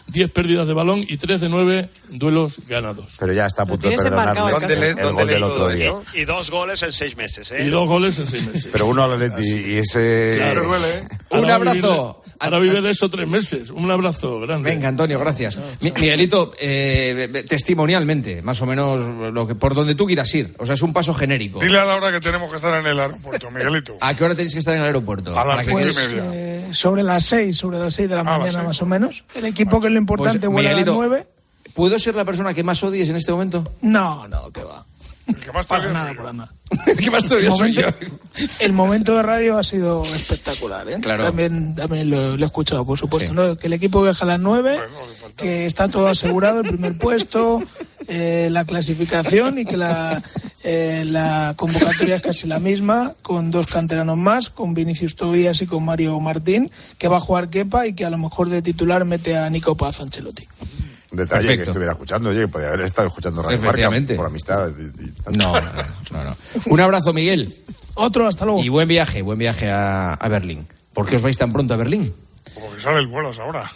10 pérdidas de balón y 3 de 9 duelos ganados. Pero ya está a punto de perdonarle el gol del otro día. Y 2 goles en 6 meses, ¿eh? Y 2 goles en 6 meses. Pero uno al Atleti y ese... Claro. Un abrazo. Ahora vive de eso 3 meses. Un abrazo grande. Venga, Antonio, gracias. Miguelito, testimonialmente, más o menos por donde tú quieras ir. O sea, es un paso genérico. Dile a la hora que tenemos que estar en el aeropuerto, Miguelito. ¿A qué hora tenéis que estar en el aeropuerto? A las 5:30. Sobre las 6 de la mañana más o menos. El equipo que es lo importante vuela a las 9. ¿Puedo ser la persona que más odies en este momento? No, que va. El que más pasa nada por nada. El que más te odia soy yo. El momento de radio ha sido espectacular, ¿eh? Claro. También lo he escuchado, por supuesto, sí. ¿No? Que el equipo viaja a las 9, que está todo asegurado, el primer puesto, la clasificación y que la convocatoria es casi la misma, con 2 canteranos más, con Vinicius Tobías y con Mario Martín, que va a jugar Kepa y que a lo mejor de titular mete a Nico Paz Ancelotti. Detalle. Perfecto. Que estuviera escuchando, oye, que podía haber estado escuchando Radio Marca por amistad. No. Un abrazo, Miguel. Otro, hasta luego. Y buen viaje a Berlín. ¿Por qué os vais tan pronto a Berlín? Porque sale el vuelo ahora.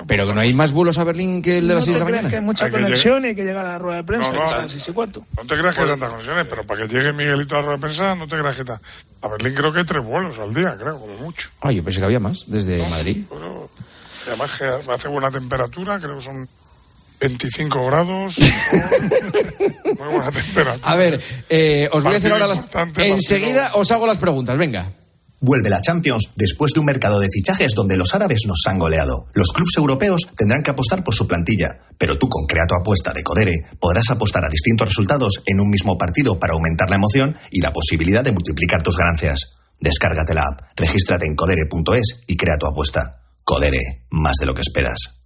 Pero que no hay más vuelos a Berlín que el de las 6 de la mañana. Que hay mucha conexión y hay que llegar a la rueda de prensa a las 6:15. No te creas que hay tantas conexiones, pero para que llegue Miguelito a la rueda de prensa, no te creas que a Berlín creo que hay 3 vuelos al día, creo, como mucho. Yo pensé que había más, desde Madrid. Pero, además que hace buena temperatura, creo que son 25 grados. Muy buena temperatura. A ver, os voy a hacer ahora enseguida os hago las preguntas, venga. Vuelve la Champions después de un mercado de fichajes donde los árabes nos han goleado. Los clubes europeos tendrán que apostar por su plantilla, pero tú con Crea tu Apuesta de Codere podrás apostar a distintos resultados en un mismo partido para aumentar la emoción y la posibilidad de multiplicar tus ganancias. Descárgate la app, regístrate en codere.es y crea tu apuesta. Codere, más de lo que esperas.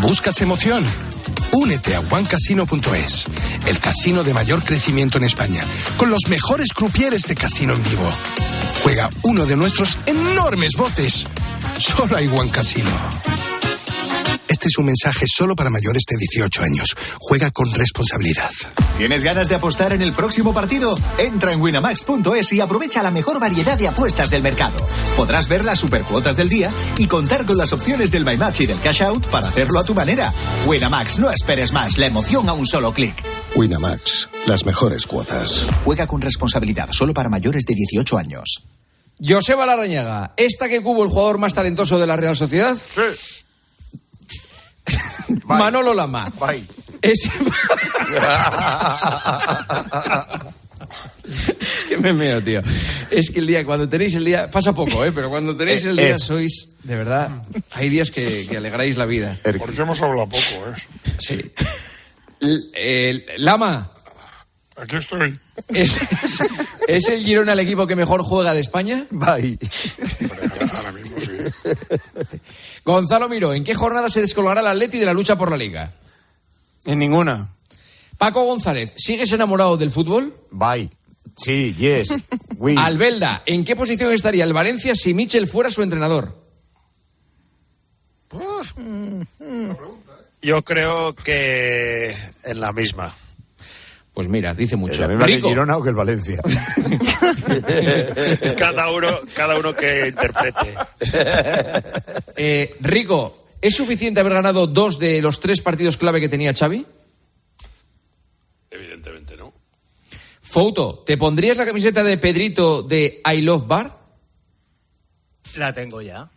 ¿Buscas emoción? Únete a OneCasino.es, el casino de mayor crecimiento en España, con los mejores croupiers de casino en vivo. Juega uno de nuestros enormes botes. Solo hay One Casino. Este es un mensaje solo para mayores de 18 años. Juega con responsabilidad. ¿Tienes ganas de apostar en el próximo partido? Entra en Winamax.es y aprovecha la mejor variedad de apuestas del mercado. Podrás ver las supercuotas del día y contar con las opciones del My Match y del Cash Out para hacerlo a tu manera. Winamax, no esperes más. La emoción a un solo clic. Winamax, las mejores cuotas. Juega con responsabilidad, solo para mayores de 18 años. Joseba Larrañaga, ¿esta que cubo el jugador más talentoso de la Real Sociedad? Sí. Manolo Lama. Bye. Es que me meo, tío. Es que cuando tenéis el día, pasa poco, pero cuando tenéis el día sois, de verdad, hay días que alegráis la vida. Porque hemos hablado poco, Sí. Lama. Aquí estoy. ¿Es el Girona el equipo que mejor juega de España? Bye. Ahora mismo sí. Gonzalo Miró, ¿en qué jornada se descolgará el Atleti de la lucha por la Liga? En ninguna. Paco González, ¿sigues enamorado del fútbol? Bye. Sí, yes. We. Albelda, ¿en qué posición estaría el Valencia si Michel fuera su entrenador? Yo creo que en la misma. Pues mira, dice mucho. ¿La misma que el Girona o que el Valencia? Cada uno que interprete. Rico, ¿es suficiente haber ganado 2 de los 3 partidos clave que tenía Xavi? Evidentemente no. Fouto, ¿te pondrías la camiseta de Pedrito de I Love Bar? La tengo ya.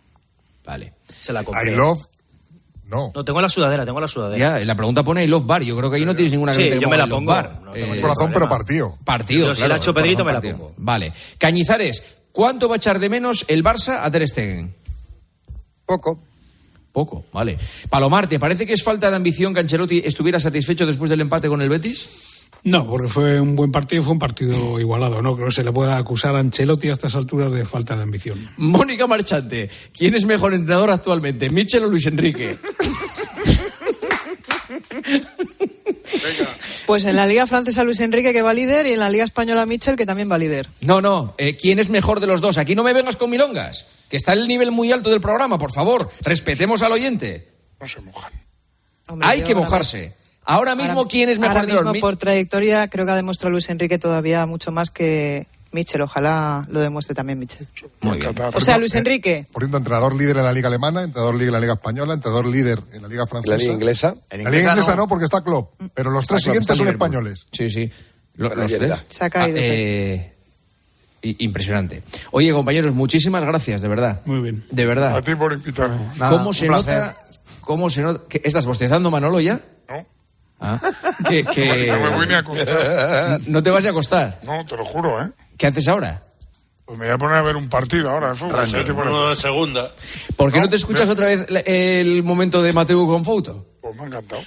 Vale. Se la compré. I Love... No, tengo la sudadera. Ya, en la pregunta pone I Love Bar. Yo creo que ahí no tienes ninguna camiseta. Sí, yo me la pongo. Bar. No tengo corazón, pero partido. Partido, si la ha hecho Pedrito, me la pongo. Vale. Cañizares, ¿cuánto va a echar de menos el Barça a Ter Stegen? Poco, vale. Palomar, ¿te parece que es falta de ambición que Ancelotti estuviera satisfecho después del empate con el Betis? No, porque fue un buen partido igualado. No creo que se le pueda acusar a Ancelotti a estas alturas de falta de ambición. Mónica Marchante, ¿quién es mejor entrenador actualmente, Michel o Luis Enrique? Pues en la Liga Francesa Luis Enrique, que va líder, y en la Liga Española Michel, que también va líder. No, ¿quién es mejor de los dos? Aquí no me vengas con milongas, que está el nivel muy alto del programa, por favor, respetemos al oyente. No se mojan. Hombre, hay que mojarse. Ahora mismo, ¿quién es mejor de los dos? Por trayectoria, creo que ha demostrado Luis Enrique todavía mucho más que Michel, ojalá lo demuestre también Michel. Muy bien. O sea, Luis Enrique. Por cierto, entrenador líder en la Liga Alemana, entrenador líder en la Liga Española, entrenador líder en la Liga Francesa. ¿La Liga Inglesa? La Liga Inglesa no, porque está Klopp. Pero los tres siguientes son españoles. Sí, sí. Los ayer tres. era. Se ha caído. Impresionante. Oye, compañeros, muchísimas gracias, de verdad. Muy bien. De verdad. A ti por invitarme. ¿Cómo se nota? ¿Estás bostezando, Manolo, ya? No. Ah, No me voy ni a acostar. ¿No te vas a acostar? No, te lo juro, ¿eh? ¿Qué haces ahora? Pues me voy a poner a ver un partido ahora de fútbol. Uno de segunda. ¿Por qué no te escuchas otra vez el momento de Mateu con Fouto? Pues me ha encantado.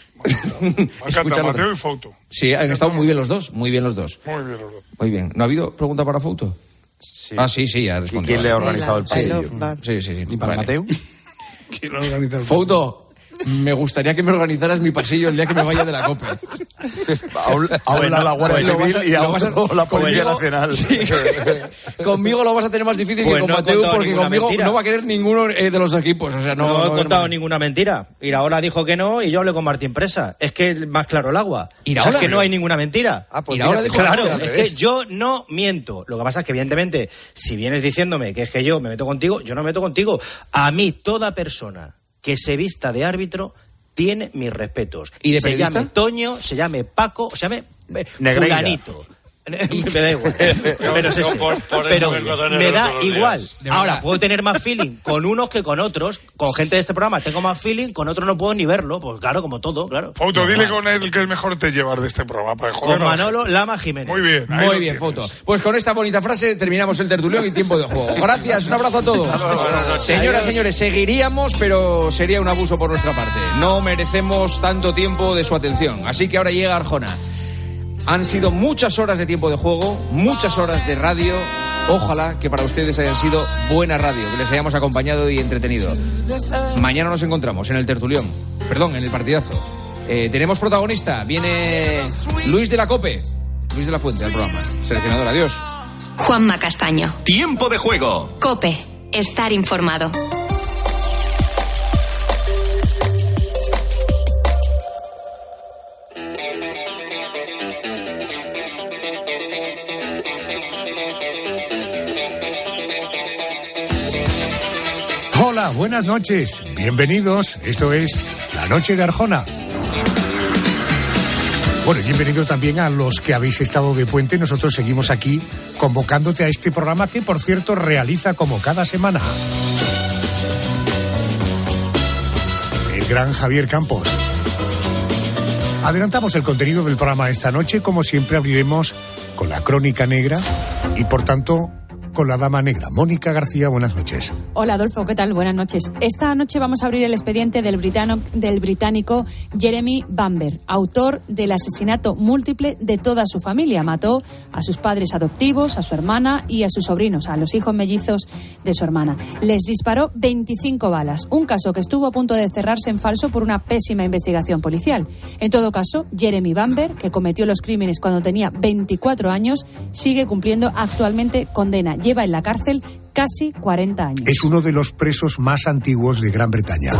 Me ha encantado Mateu y Fouto. Sí, han estado muy bien los dos. Muy bien los dos. Muy bien los dos. Muy bien. ¿No ha habido pregunta para Fouto? Sí. Ah, sí, ya ¿Y respondió. quién le ha organizado el pasillo? Sí. ¿Y para Mateu? ¿Quién lo organiza el Fouto, me gustaría que me organizaras mi pasillo el día que me vaya de la COPE. A una la Guardia Civil y a otro la Policía Nacional. Sí. Conmigo lo vas a tener más difícil Pues que con no he Mateu, contado porque ninguna conmigo mentira. no va a querer ninguno de los equipos. O sea, No he contado no. ninguna mentira. Iraola dijo que no y yo hablé con Martín Presa. Es que es más claro el agua. ¿Iraola? O sea, es que no hay ninguna mentira. Pues Iraola mira, dijo Claro, al es revés. que yo no miento. Lo que pasa es que, evidentemente, si vienes diciéndome que es que yo me meto contigo, yo no me meto contigo. A mí, toda persona que se vista de árbitro tiene mis respetos. ¿Y de se periodista? llame Toño, se llame Paco, se llame Negreira. fulanito. Me da igual. Pero, Yo por eso vengo de me negro da todos los igual. días. Ahora, puedo tener más feeling con unos que con otros. Con gente de este programa tengo más feeling, con otros no puedo ni verlo. Pues claro, como todo, claro. Fouto, dile con él que es mejor te llevar de este programa. Para Con jodernos. Manolo Lama Jiménez. Muy bien. ahí Muy lo bien, tienes. Fouto. Pues con esta bonita frase terminamos el tertulión y tiempo de juego. Gracias, un abrazo a todos. Señoras, señores, seguiríamos, pero sería un abuso por nuestra parte. No merecemos tanto tiempo de su atención. Así que ahora llega Arjona. Han sido muchas horas de tiempo de juego, muchas horas de radio. Ojalá que para ustedes hayan sido buena radio, que les hayamos acompañado y entretenido. Mañana nos encontramos en el tertulión, en el partidazo. Tenemos protagonista, viene Luis de la COPE, Luis de la Fuente al programa. Seleccionador, adiós. Juanma Castaño. Tiempo de juego. COPE. Estar informado. Hola, buenas noches. Bienvenidos. Esto es La Noche de Arjona. Bueno, y bienvenido también a los que habéis estado de puente. Nosotros seguimos aquí convocándote a este programa que, por cierto, realiza como cada semana el gran Javier Campos. Adelantamos el contenido del programa esta noche. Como siempre, abriremos con la crónica negra y, por tanto, con la dama negra. Mónica García, buenas noches. Hola Adolfo, ¿qué tal? Buenas noches. Esta noche vamos a abrir el expediente del británico Jeremy Bamber, autor del asesinato múltiple de toda su familia. Mató a sus padres adoptivos, a su hermana y a sus sobrinos, a los hijos mellizos de su hermana. Les disparó 25 balas, un caso que estuvo a punto de cerrarse en falso por una pésima investigación policial. En todo caso, Jeremy Bamber, que cometió los crímenes cuando tenía 24 años, sigue cumpliendo actualmente condena. Lleva en la cárcel casi 40 años. Es uno de los presos más antiguos de Gran Bretaña.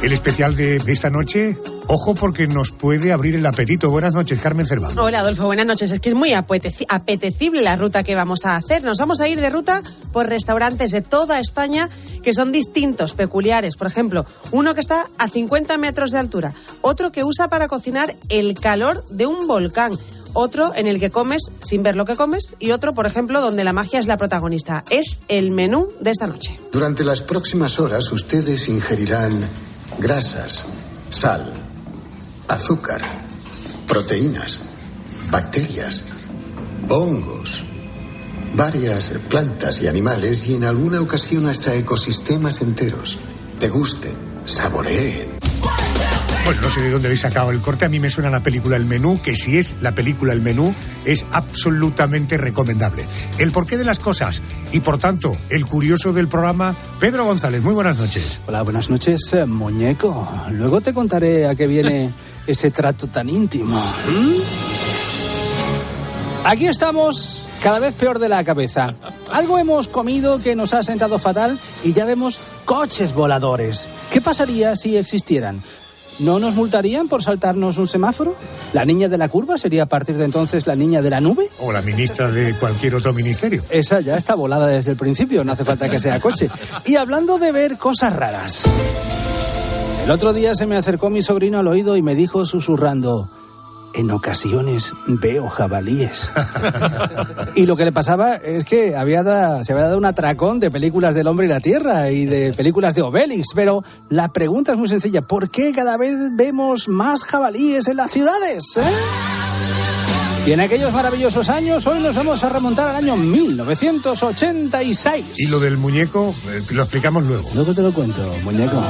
El especial de esta noche, ojo porque nos puede abrir el apetito. Buenas noches, Carmen Cerván. Hola Adolfo, buenas noches. Es que es muy apetecible la ruta que vamos a hacer. Nos vamos a ir de ruta por restaurantes de toda España que son distintos, peculiares. Por ejemplo, uno que está a 50 metros de altura, otro que usa para cocinar el calor de un volcán, otro en el que comes sin ver lo que comes y otro, por ejemplo, donde la magia es la protagonista. Es el menú de esta noche. Durante las próximas horas ustedes ingerirán grasas, sal, azúcar, proteínas, bacterias, hongos, varias plantas y animales y en alguna ocasión hasta ecosistemas enteros. Degusten, saboreen. Bueno, no sé de dónde habéis sacado el corte. A mí me suena la película El Menú, que si es la película El Menú, es absolutamente recomendable. El porqué de las cosas y, por tanto, el curioso del programa, Pedro González. Muy buenas noches. Hola, buenas noches, muñeco. Luego te contaré a qué viene ese trato tan íntimo. Aquí estamos, cada vez peor de la cabeza. Algo hemos comido que nos ha sentado fatal y ya vemos coches voladores. ¿Qué pasaría si existieran? ¿No nos multarían por saltarnos un semáforo? ¿La niña de la curva sería a partir de entonces la niña de la nube? O la ministra de cualquier otro ministerio. Esa ya está volada desde el principio, no hace falta que sea coche. Y hablando de ver cosas raras, el otro día se me acercó mi sobrino al oído y me dijo susurrando: en ocasiones veo jabalíes. Y lo que le pasaba es que se había dado un atracón de películas del Hombre y la Tierra y de películas de Obélix. Pero la pregunta es muy sencilla: ¿por qué cada vez vemos más jabalíes en las ciudades? Y en aquellos maravillosos años, hoy nos vamos a remontar al año 1986. Y lo del muñeco, lo explicamos luego. Luego te lo cuento, muñeco.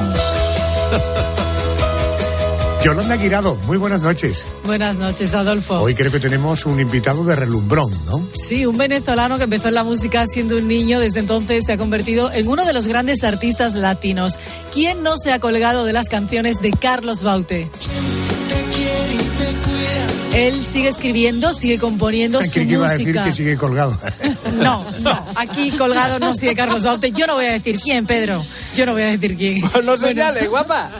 Yolanda Guirado, muy buenas noches. Buenas noches, Adolfo. Hoy creo que tenemos un invitado de relumbrón, ¿no? Sí, un venezolano que empezó en la música siendo un niño, desde entonces se ha convertido en uno de los grandes artistas latinos. ¿Quién no se ha colgado de las canciones de Carlos Baute? Él sigue escribiendo, sigue componiendo su música. ¿Qué iba a decir que sigue colgado? No, aquí colgado no sigue Carlos Baute. Yo no voy a decir quién, Pedro. Yo no voy a decir quién. No señales, guapa.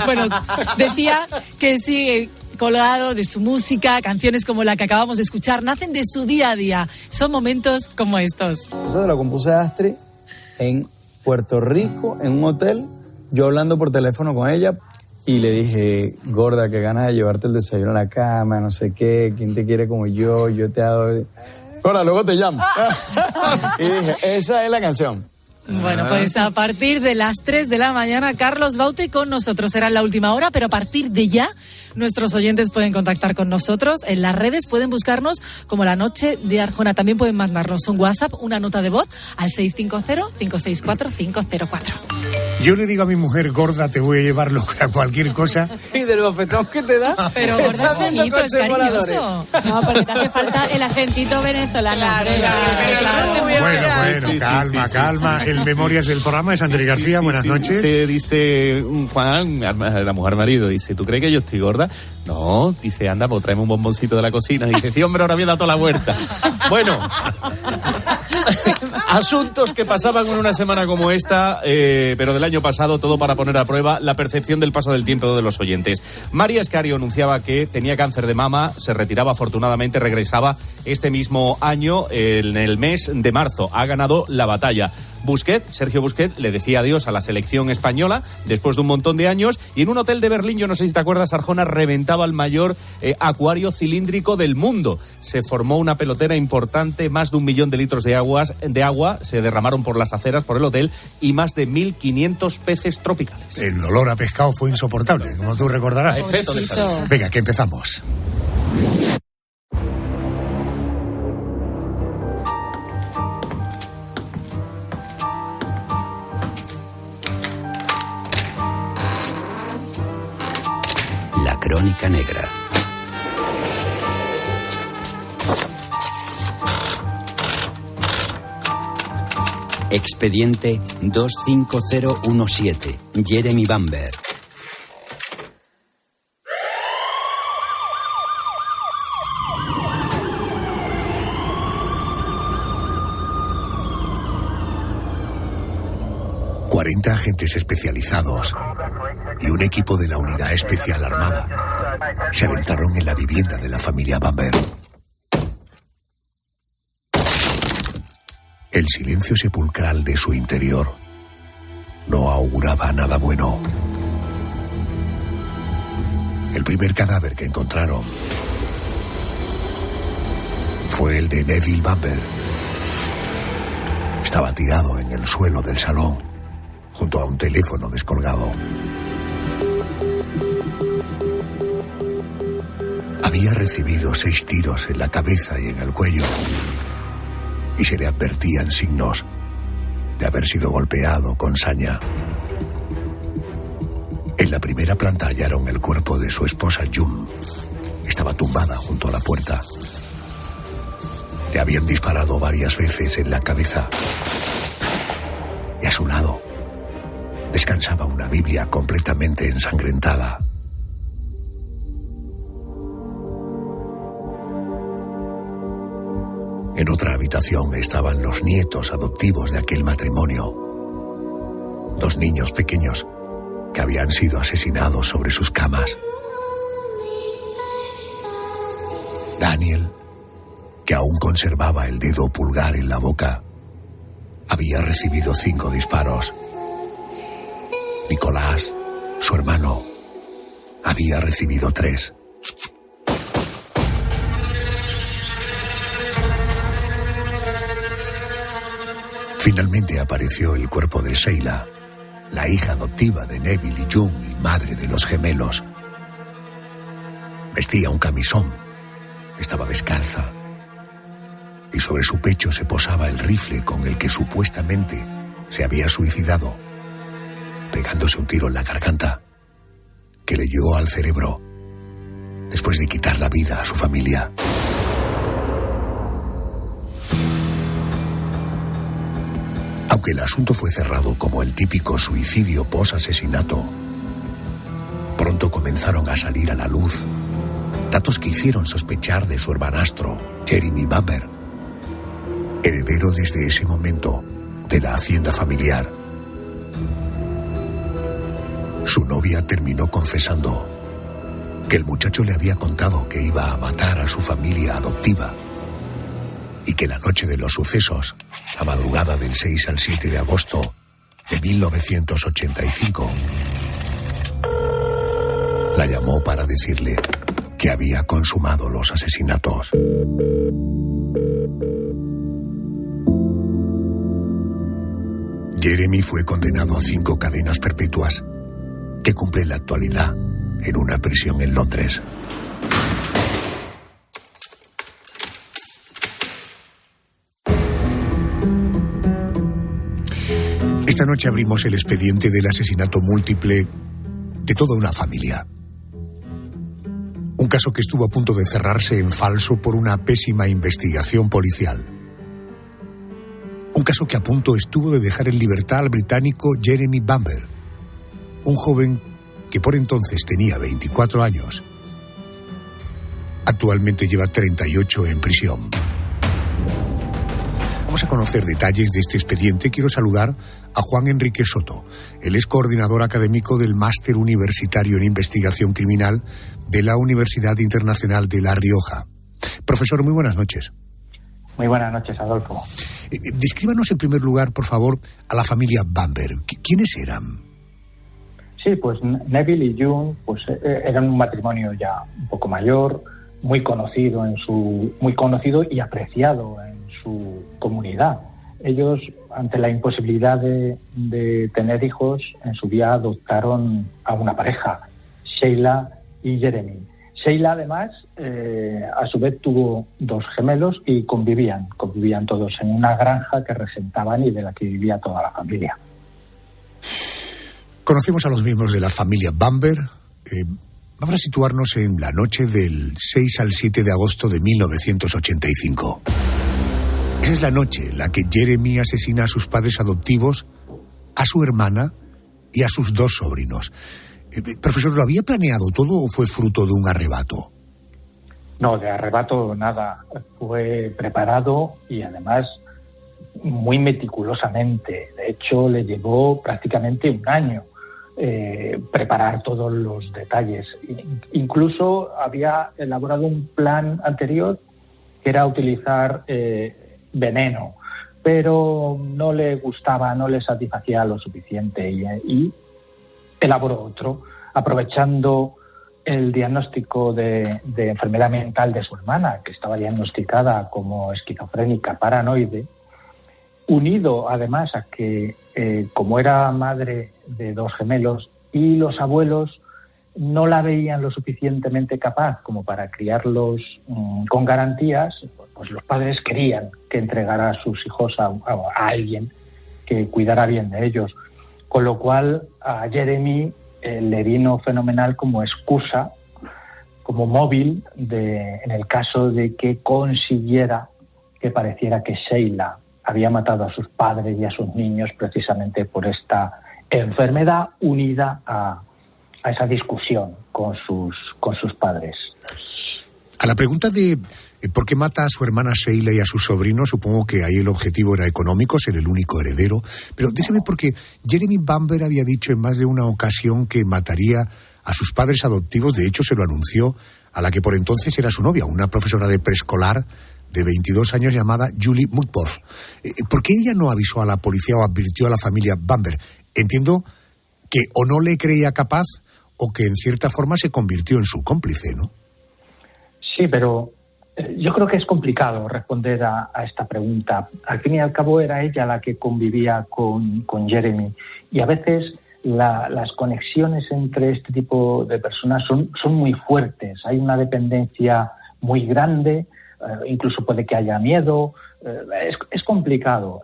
Bueno, decía que sigue colgado de su música. Canciones como la que acabamos de escuchar nacen de su día a día. Son momentos como estos. Eso te lo compuse a Astrid en Puerto Rico, en un hotel, yo hablando por teléfono con ella. Y le dije: gorda, qué ganas de llevarte el desayuno a la cama, no sé qué, ¿quién te quiere como yo te hago? Gorda, luego te llamo. Y dije, esa es la canción. Bueno, pues a partir de las 3 de la mañana, Carlos Baute con nosotros. Será en la última hora, pero a partir de ya, nuestros oyentes pueden contactar con nosotros. En las redes pueden buscarnos como La Noche de Arjona. También pueden mandarnos un WhatsApp, una nota de voz, al 650-564-504. Yo le digo a mi mujer: gorda, te voy a llevar a cualquier cosa. ¿Y del bofetón que te da? Pero gorda es bonito, es cariñoso. No, porque te hace falta el acentito venezolano. Claro. Bueno, calma. El Memorias del programa es Andrés García, buenas noches. Dice Juan, la mujer marido, dice: ¿tú crees que yo estoy gorda? No, dice: anda, pues tráeme un bomboncito de la cocina. Dice: sí, hombre, ahora voy a dar toda la vuelta. Bueno, asuntos que pasaban en una semana como esta, pero del año pasado, todo para poner a prueba la percepción del paso del tiempo de los oyentes. María Escario anunciaba que tenía cáncer de mama, se retiraba afortunadamente, regresaba este mismo año, en el mes de marzo. Ha ganado la batalla. Sergio Busquets, le decía adiós a la selección española después de un montón de años, y en un hotel de Berlín, yo no sé si te acuerdas, Arjona, reventaba el mayor acuario cilíndrico del mundo. Se formó una pelotera importante, más de 1 millón de litros de agua se derramaron por las aceras, por el hotel, y más de 1.500 peces tropicales. El olor a pescado fue insoportable, como tú recordarás. Venga, que empezamos. Crónica Negra. Expediente 25017. Jeremy Bamber. Agentes especializados y un equipo de la Unidad Especial Armada se adentraron en la vivienda de la familia Bamber. El silencio sepulcral de su interior no auguraba nada bueno. El primer cadáver que encontraron fue el de Neville Bamber. Estaba tirado en el suelo del salón, junto a un teléfono descolgado. Había recibido 6 tiros en la cabeza y en el cuello, y se le advertían signos de haber sido golpeado con saña. En la primera planta hallaron el cuerpo de su esposa June. Estaba tumbada junto a la puerta. Le habían disparado varias veces en la cabeza, y a su lado descansaba una Biblia completamente ensangrentada. En otra habitación estaban los nietos adoptivos de aquel matrimonio. 2 niños pequeños que habían sido asesinados sobre sus camas. Daniel, que aún conservaba el dedo pulgar en la boca, había recibido 5 disparos. Nicolás, su hermano, había recibido 3. Finalmente apareció el cuerpo de Sheila, la hija adoptiva de Neville y June y madre de los gemelos. Vestía un camisón, estaba descalza, y sobre su pecho se posaba el rifle con el que supuestamente se había suicidado, pegándose un tiro en la garganta que le llegó al cerebro después de quitar la vida a su familia. Aunque el asunto fue cerrado como el típico suicidio post-asesinato, pronto comenzaron a salir a la luz datos que hicieron sospechar de su hermanastro, Jeremy Bamber, heredero desde ese momento de la hacienda familiar. Su novia terminó confesando que el muchacho le había contado que iba a matar a su familia adoptiva y que la noche de los sucesos, la madrugada del 6 al 7 de agosto de 1985, la llamó para decirle que había consumado los asesinatos. Jeremy fue condenado a 5 cadenas perpetuas que cumple en la actualidad en una prisión en Londres. Esta noche abrimos el expediente del asesinato múltiple de toda una familia. Un caso que estuvo a punto de cerrarse en falso por una pésima investigación policial. Un caso que a punto estuvo de dejar en libertad al británico Jeremy Bamber, un joven que por entonces tenía 24 años. Actualmente lleva 38 en prisión. Vamos a conocer detalles de este expediente. Quiero saludar a Juan Enrique Soto. Él es coordinador académico del Máster Universitario en Investigación Criminal de la Universidad Internacional de La Rioja. Profesor, muy buenas noches. Muy buenas noches, Adolfo. Descríbanos en primer lugar, por favor, a la familia Bamber. ¿Quiénes eran? Sí, pues Neville y June pues, eran un matrimonio ya un poco mayor, muy conocido y apreciado en su comunidad. Ellos, ante la imposibilidad de tener hijos, en su día adoptaron a una pareja, Sheila y Jeremy. Sheila, además, a su vez tuvo 2 gemelos y convivían todos en una granja que regentaban y de la que vivía toda la familia. Conocemos a los miembros de la familia Bamber. Vamos a situarnos en la noche del 6 al 7 de agosto de 1985. Esa es la noche en la que Jeremy asesina a sus padres adoptivos, a su hermana y a sus 2 sobrinos. Profesor, ¿lo había planeado todo o fue fruto de un arrebato? No, de arrebato nada. Fue preparado y además muy meticulosamente. De hecho, le llevó prácticamente un año preparar todos los detalles. Incluso había elaborado un plan anterior que era utilizar veneno, pero no le gustaba, no le satisfacía lo suficiente y elaboró otro, aprovechando el diagnóstico de enfermedad mental de su hermana, que estaba diagnosticada como esquizofrénica paranoide, unido además a que, como era madre de 2 gemelos y los abuelos no la veían lo suficientemente capaz como para criarlos con garantías, pues los padres querían que entregara a sus hijos a alguien que cuidara bien de ellos. Con lo cual a Jeremy le vino fenomenal como excusa, como móvil, en el caso de que consiguiera que pareciera que Sheila había matado a sus padres y a sus niños precisamente por esta enfermedad unida a esa discusión con sus padres. A la pregunta de por qué mata a su hermana Sheila y a su sobrino, supongo que ahí el objetivo era económico, ser el único heredero. Pero déjeme, porque Jeremy Bamber había dicho en más de una ocasión que mataría a sus padres adoptivos. De hecho, se lo anunció a la que por entonces era su novia, una profesora de preescolar de 22 años llamada Julie Mutboff. ¿Por qué ella no avisó a la policía o advirtió a la familia Bamber? Entiendo que o no le creía capaz o que en cierta forma se convirtió en su cómplice, ¿no? Sí, pero yo creo que es complicado responder a esta pregunta. Al fin y al cabo era ella la que convivía con Jeremy, y a veces las conexiones entre este tipo de personas son muy fuertes. Hay una dependencia muy grande, incluso puede que haya miedo. Es complicado.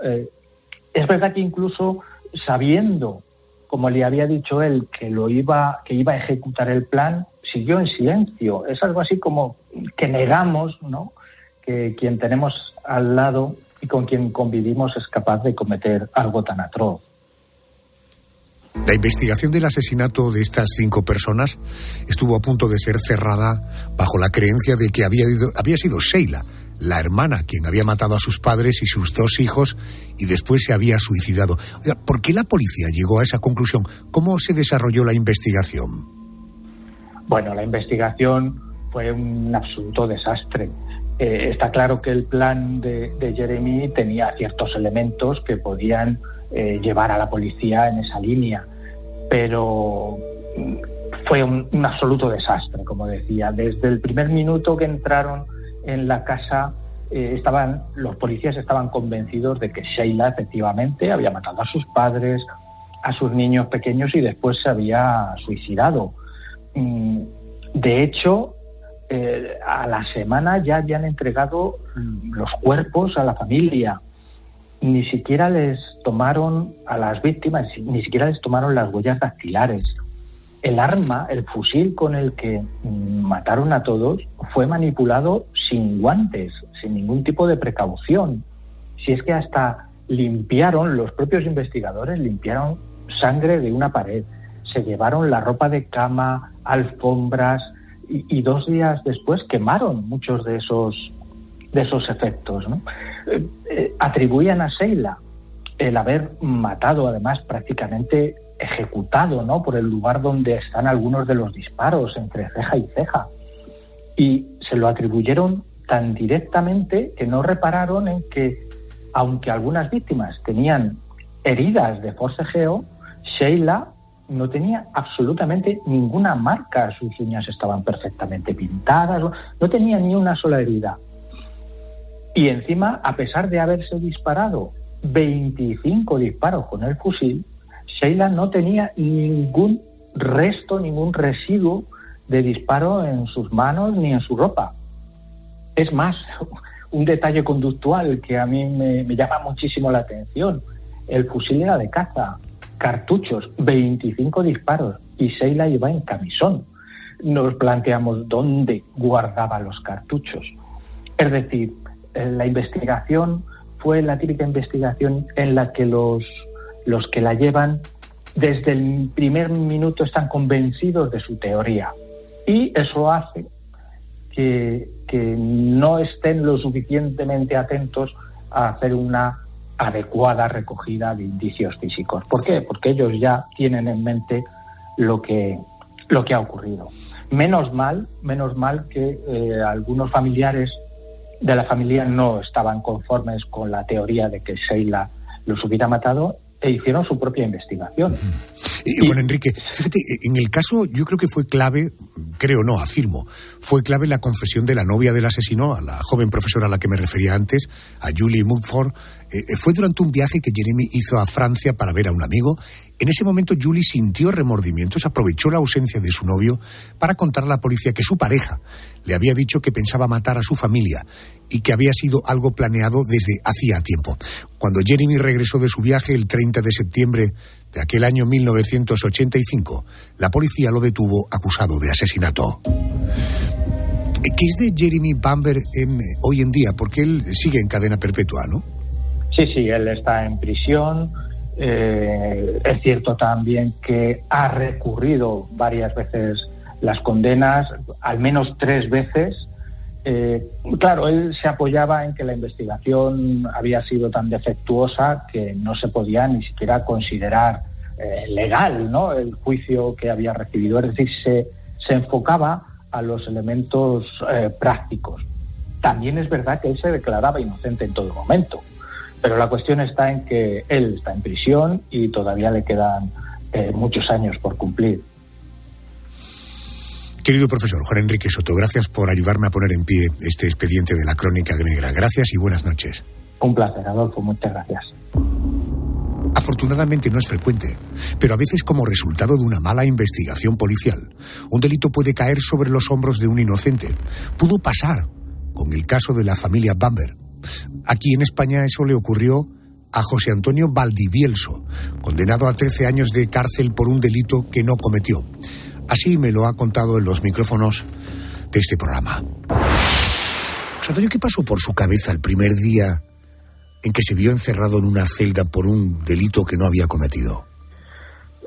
Es verdad que incluso sabiendo, como le había dicho él, que iba a ejecutar el plan, siguió en silencio. Es algo así como que negamos, ¿no?, que quien tenemos al lado y con quien convivimos es capaz de cometer algo tan atroz. La investigación del asesinato de estas 5 personas estuvo a punto de ser cerrada bajo la creencia de que había sido Sheila, la hermana, quien había matado a sus padres y sus 2 hijos y después se había suicidado. Oiga, ¿por qué la policía llegó a esa conclusión? ¿Cómo se desarrolló la investigación? Bueno, la investigación fue un absoluto desastre. Está claro que el plan de Jeremy tenía ciertos elementos que podían llevar a la policía en esa línea, pero fue un absoluto desastre, como decía. Desde el primer minuto que entraron en la casa, los policías estaban convencidos de que Sheila efectivamente había matado a sus padres, a sus niños pequeños y después se había suicidado. De hecho, a la semana ya habían entregado los cuerpos a la familia. Ni siquiera les tomaron a las víctimas, ni siquiera les tomaron las huellas dactilares. El arma, el fusil con el que mataron a todos, fue manipulado sin guantes, sin ningún tipo de precaución. Si es que hasta los propios investigadores limpiaron sangre de una pared, se llevaron la ropa de cama, alfombras, y 2 días después quemaron muchos de esos efectos, ¿no? Atribuían a Sheila el haber matado, además prácticamente ejecutado, ¿no?, por el lugar donde están algunos de los disparos, entre ceja y ceja. Y se lo atribuyeron tan directamente que no repararon en que, aunque algunas víctimas tenían heridas de forcejeo, Sheila no tenía absolutamente ninguna marca. Sus uñas estaban perfectamente pintadas, no tenía ni una sola herida. Y encima, a pesar de haberse disparado 25 disparos con el fusil, Sheila no tenía ningún resto, ningún residuo de disparo en sus manos ni en su ropa. Es más, un detalle conductual que a mí me llama muchísimo la atención. El fusil era de caza, cartuchos, 25 disparos, y Sheila iba en camisón. Nos planteamos dónde guardaba los cartuchos. Es decir, la investigación fue la típica investigación en la que los que la llevan desde el primer minuto están convencidos de su teoría, y eso hace que no estén lo suficientemente atentos a hacer una adecuada recogida de indicios físicos. ¿Por qué? Porque ellos ya tienen en mente lo que ha ocurrido. Menos mal que algunos familiares de la familia no estaban conformes con la teoría de que Sheila los hubiera matado e hicieron su propia investigación. Bueno, Enrique, fíjate, en el caso yo creo que fue clave, afirmo, fue clave la confesión de la novia del asesino, a la joven profesora a la que me refería antes, a Julie Mumford. Fue durante un viaje que Jeremy hizo a Francia para ver a un amigo. En ese momento Julie sintió remordimientos, aprovechó la ausencia de su novio para contar a la policía que su pareja le había dicho que pensaba matar a su familia y que había sido algo planeado desde hacía tiempo. Cuando Jeremy regresó de su viaje el 30 de septiembre de aquel año 1985, la policía lo detuvo acusado de asesinato. ¿Qué es de Jeremy Bamber hoy en día? Porque él sigue en cadena perpetua, ¿no? Sí, él está en prisión. Es cierto también que ha recurrido varias veces las condenas, al menos 3 veces, Claro, él se apoyaba en que la investigación había sido tan defectuosa que no se podía ni siquiera considerar legal, ¿no?, el juicio que había recibido. Es decir, se enfocaba a los elementos prácticos. También es verdad que él se declaraba inocente en todo momento, pero la cuestión está en que él está en prisión y todavía le quedan muchos años por cumplir. Querido profesor Juan Enrique Soto, gracias por ayudarme a poner en pie este expediente de la Crónica Negra. Gracias y buenas noches. Un placer, Adolfo, muchas gracias. Afortunadamente no es frecuente, pero a veces como resultado de una mala investigación policial, un delito puede caer sobre los hombros de un inocente. Pudo pasar con el caso de la familia Bamber. Aquí en España eso le ocurrió a José Antonio Valdivielso, condenado a 13 años de cárcel por un delito que no cometió. Así me lo ha contado en los micrófonos de este programa. José Antonio, ¿qué pasó por su cabeza el primer día en que se vio encerrado en una celda por un delito que no había cometido?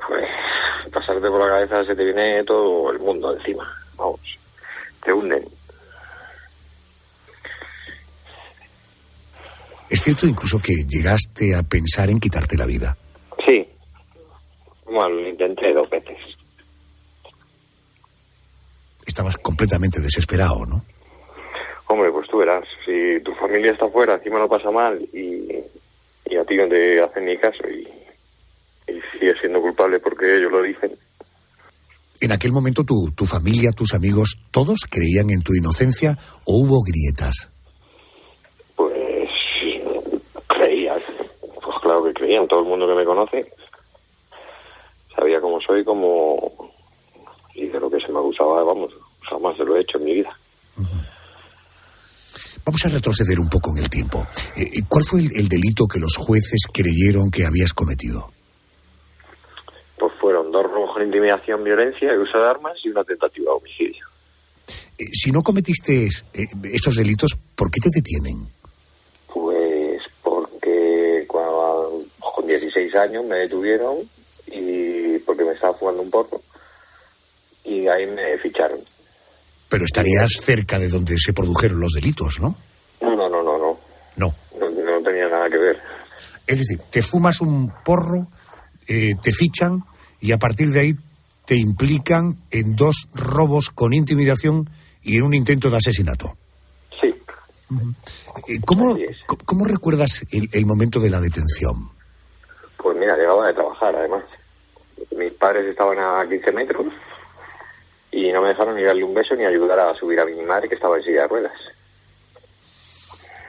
Pues pasarte por la cabeza se te viene todo el mundo encima. Vamos, te hunden. ¿Es cierto incluso que llegaste a pensar en quitarte la vida? Sí. Bueno, lo intenté 2 veces. Estabas completamente desesperado, ¿no? Hombre, pues tú verás, si tu familia está fuera, encima lo pasa mal y a ti no te hacen ni caso y sigues siendo culpable porque ellos lo dicen. En aquel momento tu familia, tus amigos, ¿todos creían en tu inocencia o hubo grietas? Pues creías, pues claro que creían, todo el mundo que me conoce sabía cómo soy, y de lo que se me acusaba, vamos, jamás se lo he hecho en mi vida. Vamos a retroceder un poco en el tiempo. ¿Cuál fue el delito que los jueces creyeron que habías cometido? Pues fueron 2 robos con intimidación, violencia y uso de armas y una tentativa de homicidio. Si no cometiste estos delitos, ¿por qué te detienen? Pues porque con 16 años me detuvieron y porque me estaba fumando un porro y ahí me ficharon. Pero estarías cerca de donde se produjeron los delitos, ¿no? No tenía nada que ver. Es decir, te fumas un porro, te fichan y a partir de ahí te implican en 2 robos con intimidación y en un intento de asesinato. Sí. ¿Cómo recuerdas el momento de la detención? Pues mira, llegaba de trabajar, además. Mis padres estaban a 15 metros y no me dejaron ni darle un beso ni ayudar a subir a mi madre, que estaba en silla de ruedas.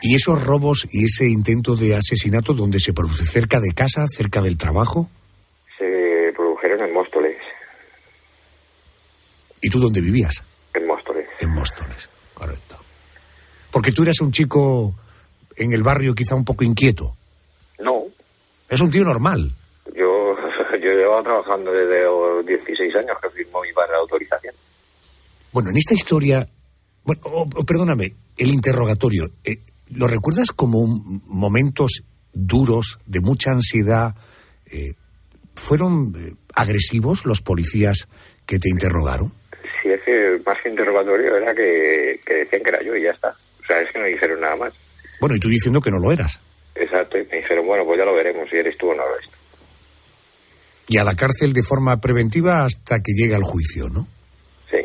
¿Y esos robos y ese intento de asesinato dónde se produce? ¿Cerca de casa? ¿Cerca del trabajo? Se produjeron en Móstoles. ¿Y tú dónde vivías? En Móstoles. En Móstoles, correcto. Porque tú eras un chico en el barrio quizá un poco inquieto. No. Es un tío normal. Yo llevaba trabajando desde los 16 años que firmó mi padre la autorización. Bueno, en esta historia... Bueno, perdóname, el interrogatorio... ¿Lo recuerdas como momentos duros, de mucha ansiedad? ¿Fueron agresivos los policías que te interrogaron? Sí, es que más que interrogatorio era que decían que era yo y ya está. O sea, es que no dijeron nada más. Bueno, y tú diciendo que no lo eras. Exacto, y me dijeron, bueno, pues ya lo veremos, si eres tú o no lo eres. Y a la cárcel de forma preventiva hasta que llega el juicio, ¿no? Sí.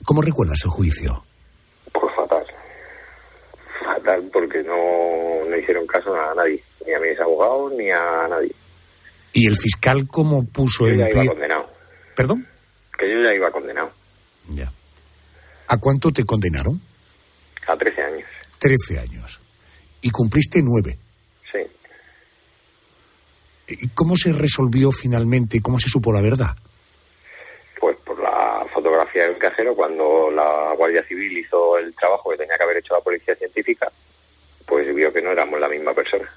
¿Cómo recuerdas el juicio? Pues fatal. Fatal, porque no hicieron caso a nadie. Ni a mis abogados, ni a nadie. ¿Y el fiscal cómo puso en pie? Yo ya iba condenado. ¿Perdón? Que yo ya iba condenado. Ya. ¿A cuánto te condenaron? A 13 años. 13 años. ¿Y cumpliste 9? Sí. ¿Cómo se resolvió finalmente? ¿Cómo se supo la verdad? Pues por la fotografía del cajero, cuando la Guardia Civil hizo el trabajo que tenía que haber hecho la policía científica, pues vio que no éramos la misma persona.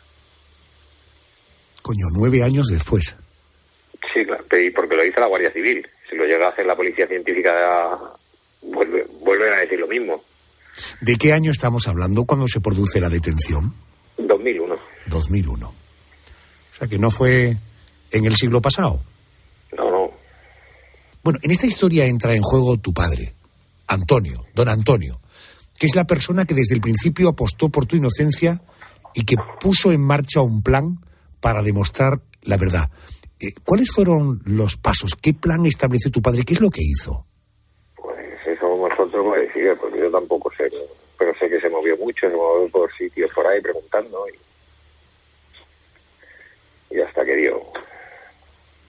Coño, 9 años después. Sí, claro, y porque lo hizo la Guardia Civil. Si lo llega a hacer la policía científica, vuelven a decir lo mismo. ¿De qué año estamos hablando cuando se produce la detención? 2001. 2001. O sea que no fue en el siglo pasado. No. Bueno, en esta historia entra en juego tu padre. Antonio, don Antonio, que es la persona que desde el principio apostó por tu inocencia y que puso en marcha un plan para demostrar la verdad. ¿Cuáles fueron los pasos? ¿Qué plan estableció tu padre? ¿Qué es lo que hizo? Pues eso vosotros me decís, porque yo tampoco sé, pero sé que se movió mucho, se movió por sitios por ahí preguntando y hasta que dio.